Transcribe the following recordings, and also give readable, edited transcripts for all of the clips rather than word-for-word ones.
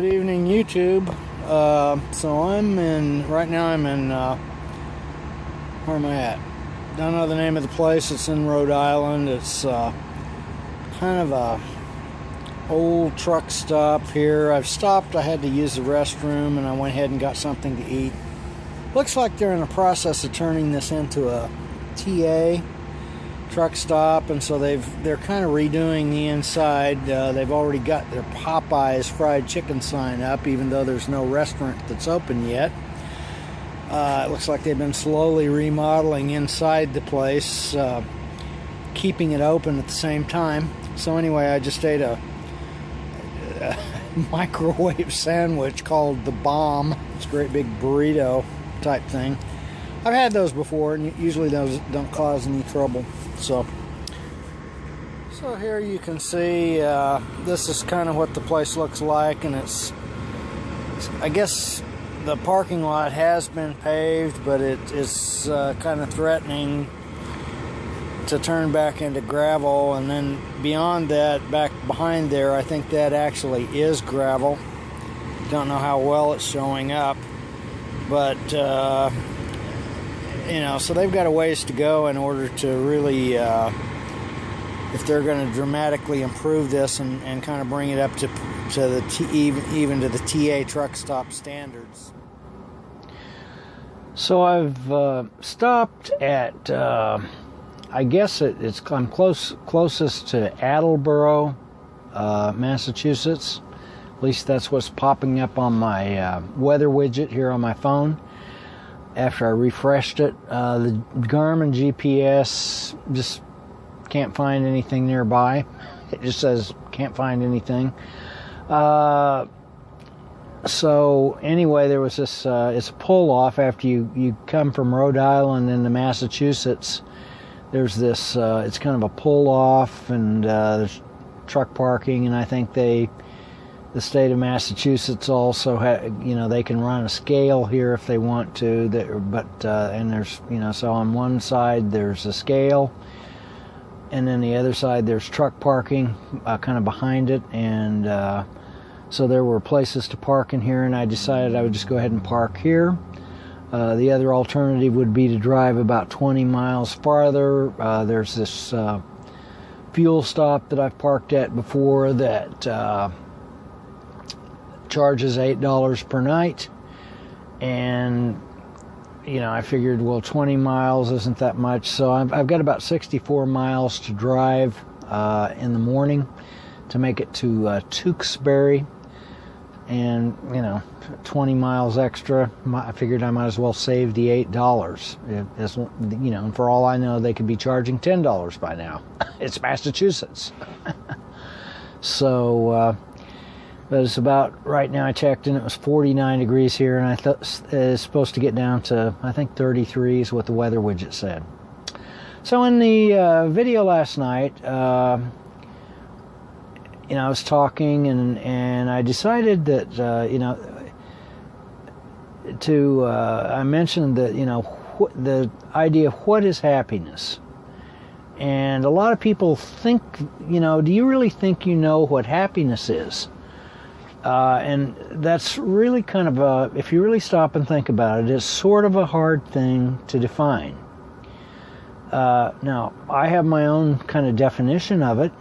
Good evening, YouTube. Right now I'm in, where am I at? Don't know the name of the place. It's in Rhode Island. It's kind of a old truck stop here. I've stopped. I had to use the restroom and I went ahead and got something to eat. Looks like they're in the process of turning this into a TA truck stop, and so they're kind of redoing the inside. They've already got their Popeyes fried chicken sign up, even though there's no restaurant that's open yet. It looks like they've been slowly remodeling inside the place, keeping it open at the same time. So anyway, I just ate a microwave sandwich called the Bomb. It's a great big burrito type thing. I've had those before, and usually those don't cause any trouble. So here you can see this is kind of what the place looks like, and I guess the parking lot has been paved, but it's kind of threatening to turn back into gravel. And then beyond that, back behind there, I think that actually is gravel. Don't know how well it's showing up, but so they've got a ways to go in order to really, if they're going to dramatically improve this and kind of bring it up to even to the TA truck stop standards. So I've stopped at, I guess I'm closest to Attleboro, Massachusetts. At least that's what's popping up on my weather widget here on my phone. After I refreshed it, the Garmin GPS just can't find anything nearby. It just says can't find anything. So anyway, there was this, it's a pull-off after you come from Rhode Island into Massachusetts. There's this, it's kind of a pull-off, and there's truck parking, and I think the state of Massachusetts also they can run a scale here if they want to, and there's, so on one side there's a scale, and then the other side there's truck parking kind of behind it, and so there were places to park in here, and I decided I would just go ahead and park here. The other alternative would be to drive about 20 miles farther. There's this fuel stop that I've parked at before that charges $8 per night, and I figured, well, 20 miles isn't that much, so I've got about 64 miles to drive in the morning to make it to Tewksbury, and 20 miles extra, I figured I might as well save the $8. And for all I know, they could be charging $10 by now. It's Massachusetts. So but it's about, right now I checked and it was 49 degrees here, and I thought it's supposed to get down to, I think 33 is what the weather widget said. So in the video last night, I was talking and I decided that, I mentioned that, the idea of what is happiness. And a lot of people think, do you really think you know what happiness is? And that's really kind of if you really stop and think about it, it's sort of a hard thing to define. Now, I have my own kind of definition of it.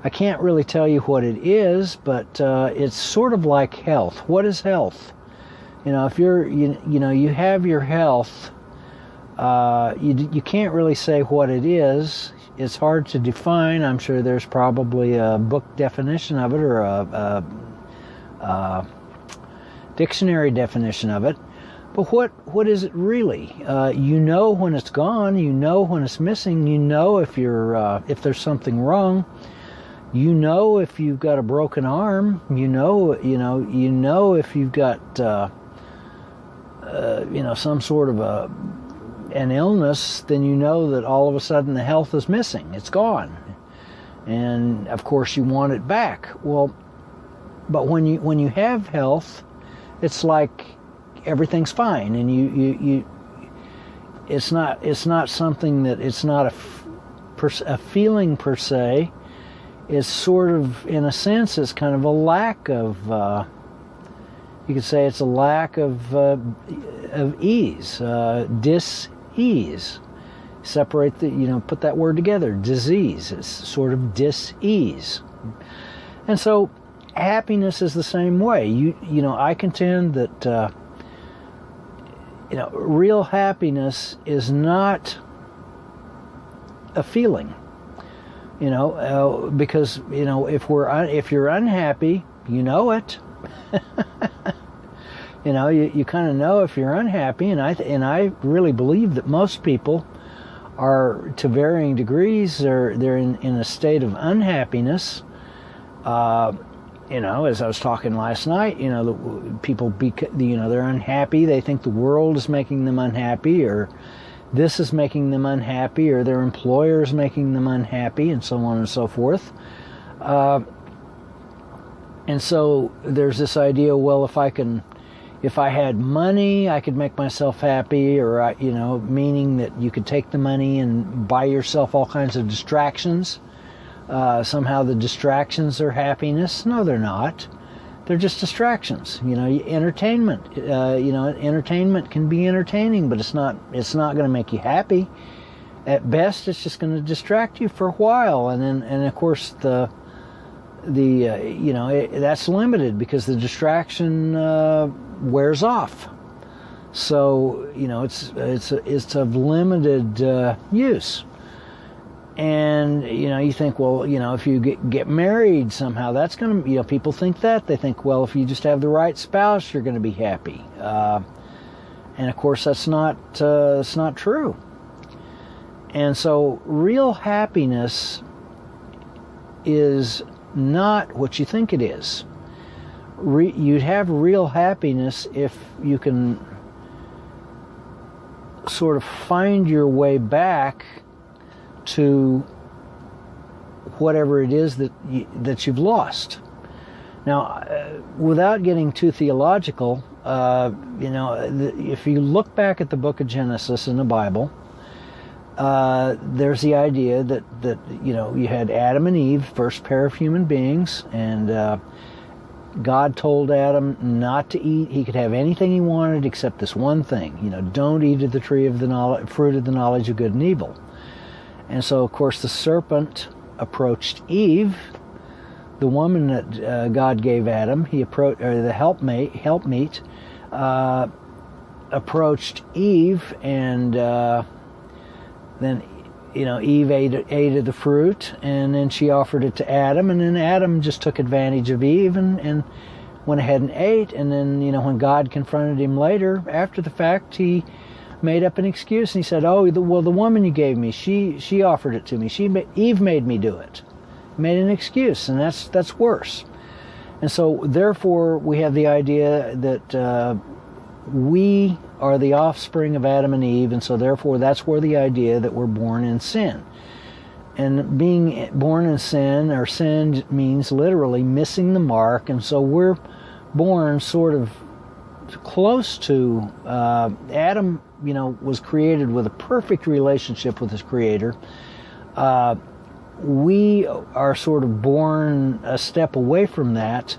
I can't really tell you what it is, but it's sort of like health. What is health? If you have your health, you can't really say what it is. It's hard to define. I'm sure there's probably a book definition of it, or a dictionary definition of it, but what is it really? When it's gone, when it's missing, if there's something wrong, if you've got a broken arm, if you've got some sort of an illness, then that all of a sudden the health is missing, it's gone, and of course you want it back. Well, but when you have health, it's like everything's fine, and it's not something that, it's not a feeling per se. It's sort of, in a sense, it's kind of a lack of You could say it's a lack of ease, dis-ease. Separate the, put that word together, disease. It's sort of dis-ease. And so happiness is the same way. I contend that, real happiness is not a feeling. Because if you're unhappy, you know it. You kind of know if you're unhappy, and I really believe that most people are, to varying degrees, they're in a state of unhappiness. As I was talking last night, people they're unhappy. They think the world is making them unhappy, or this is making them unhappy, or their employer is making them unhappy, and so on and so forth. And so there's this idea, well, if I had money, I could make myself happy, or, meaning that you could take the money and buy yourself all kinds of distractions. Somehow the distractions are happiness. No, they're not. They're just distractions. Entertainment. Entertainment can be entertaining, but it's not going to make you happy. At best, it's just going to distract you for a while, and of course that's limited because the distraction wears off. So it's of limited use. And you think, well, if you get married somehow, that's going to, people think that. They think, well, if you just have the right spouse, you're going to be happy. And of course, that's not true. And so real happiness is not what you think it is. You'd have real happiness if you can sort of find your way back to whatever it is that you've lost. Now, without getting too theological, if you look back at the book of Genesis in the Bible, there's the idea that you had Adam and Eve, first pair of human beings, and God told Adam not to eat. He could have anything he wanted except this one thing. Don't eat of the tree of the fruit of the knowledge of good and evil. And so, of course, the serpent approached Eve, the woman that God gave Adam. The helpmeet, approached Eve, and then Eve ate of the fruit, and then she offered it to Adam, and then Adam just took advantage of Eve and went ahead and ate. And then when God confronted him later, after the fact, he made up an excuse, and he said, "Oh, the woman you gave me, she offered it to me. Eve made me do it." He made an excuse, and that's worse. And so, therefore, we have the idea that we are the offspring of Adam and Eve, and so therefore that's where the idea that we're born in sin. And being born in sin, or sin means literally missing the mark, and so we're born sort of close to Adam. Was created with a perfect relationship with his Creator. We are sort of born a step away from that,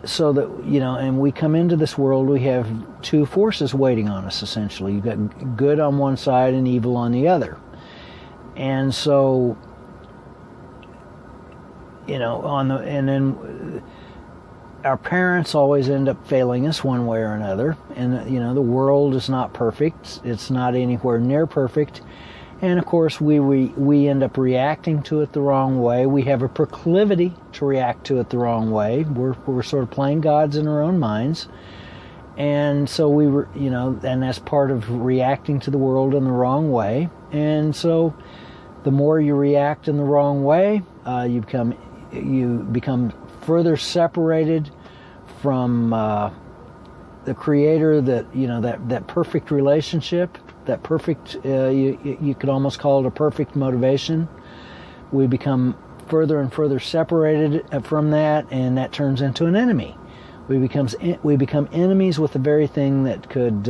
so that, and we come into this world, we have two forces waiting on us, essentially. You've got good on one side and evil on the other. And so, and then our parents always end up failing us one way or another. And, the world is not perfect. It's not anywhere near perfect. And, of course, we end up reacting to it the wrong way. We have a proclivity to react to it the wrong way. We're sort of playing gods in our own minds. And so we were, and that's part of reacting to the world in the wrong way. And so the more you react in the wrong way, you become further separated from the Creator, that perfect relationship, that perfect, you could almost call it a perfect motivation. We become further and further separated from that, and that turns into an enemy. We become enemies with the very thing that could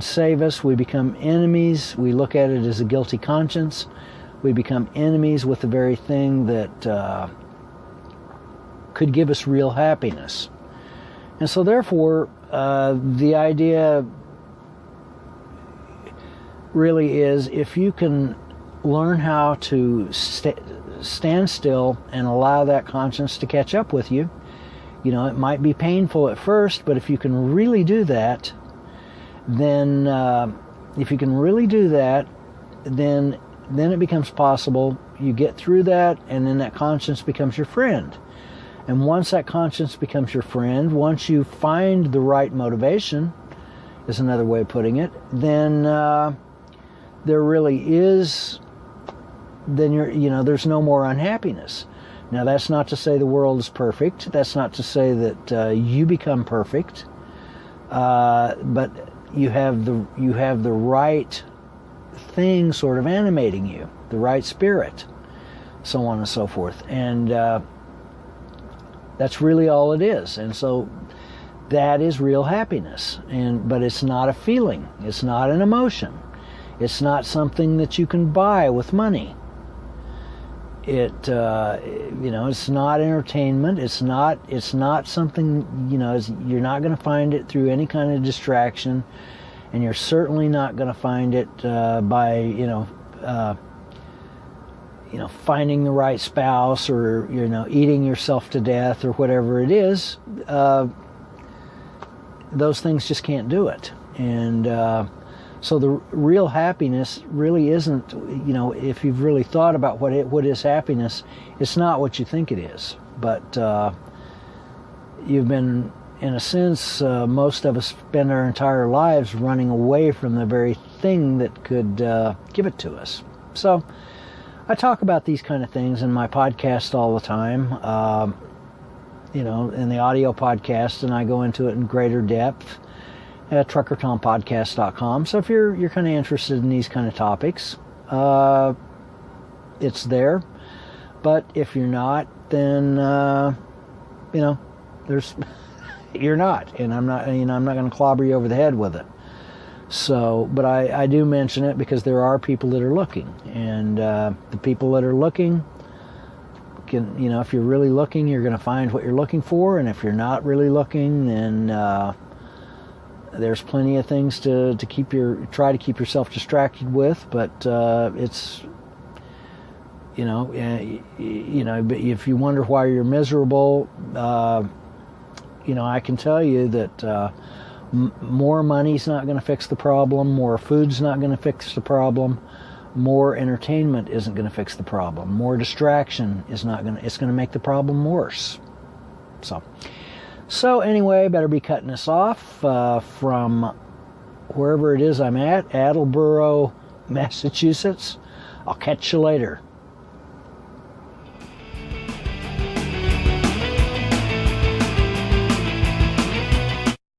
save us. We become enemies. We look at it as a guilty conscience. We become enemies with the very thing that could give us real happiness. And so therefore, the idea really is, if you can learn how to stand still and allow that conscience to catch up with you, you know, it might be painful at first, but if you can really do that, then then it becomes possible. You get through that, and then that conscience becomes your friend. And once that conscience becomes your friend, once you find the right motivation, is another way of putting it, then there really is, then there's no more unhappiness. Now, that's not to say the world is perfect. That's not to say that you become perfect. But you have the right thing sort of animating you, the right spirit, so on and so forth. And that's really all it is. And so that is real happiness. But it's not a feeling. It's not an emotion. It's not something that you can buy with money. It's not entertainment. It's not something, you're not going to find it through any kind of distraction, and you're certainly not going to find it by finding the right spouse, or eating yourself to death, or whatever it is. Those things just can't do it. And so the real happiness really isn't, if you've really thought about what is happiness, it's not what you think it is. But you've been, in a sense, most of us spend our entire lives running away from the very thing that could give it to us. So I talk about these kind of things in my podcast all the time, in the audio podcast, and I go into it in greater depth at truckertompodcast.com. So if you're kind of interested in these kind of topics, it's there. But if you're not, then you're not, and I'm not going to clobber you over the head with it. So, but I do mention it because there are people that are looking, and the people that are looking can, if you're really looking, you're going to find what you're looking for, and if you're not really looking, then there's plenty of things to try to keep yourself distracted with, but it's, but if you wonder why you're miserable, I can tell you that more money's not going to fix the problem, more food's not going to fix the problem, more entertainment isn't going to fix the problem, more distraction it's going to make the problem worse. So anyway, better be cutting this off from wherever it is I'm at, Attleboro, Massachusetts. I'll catch you later.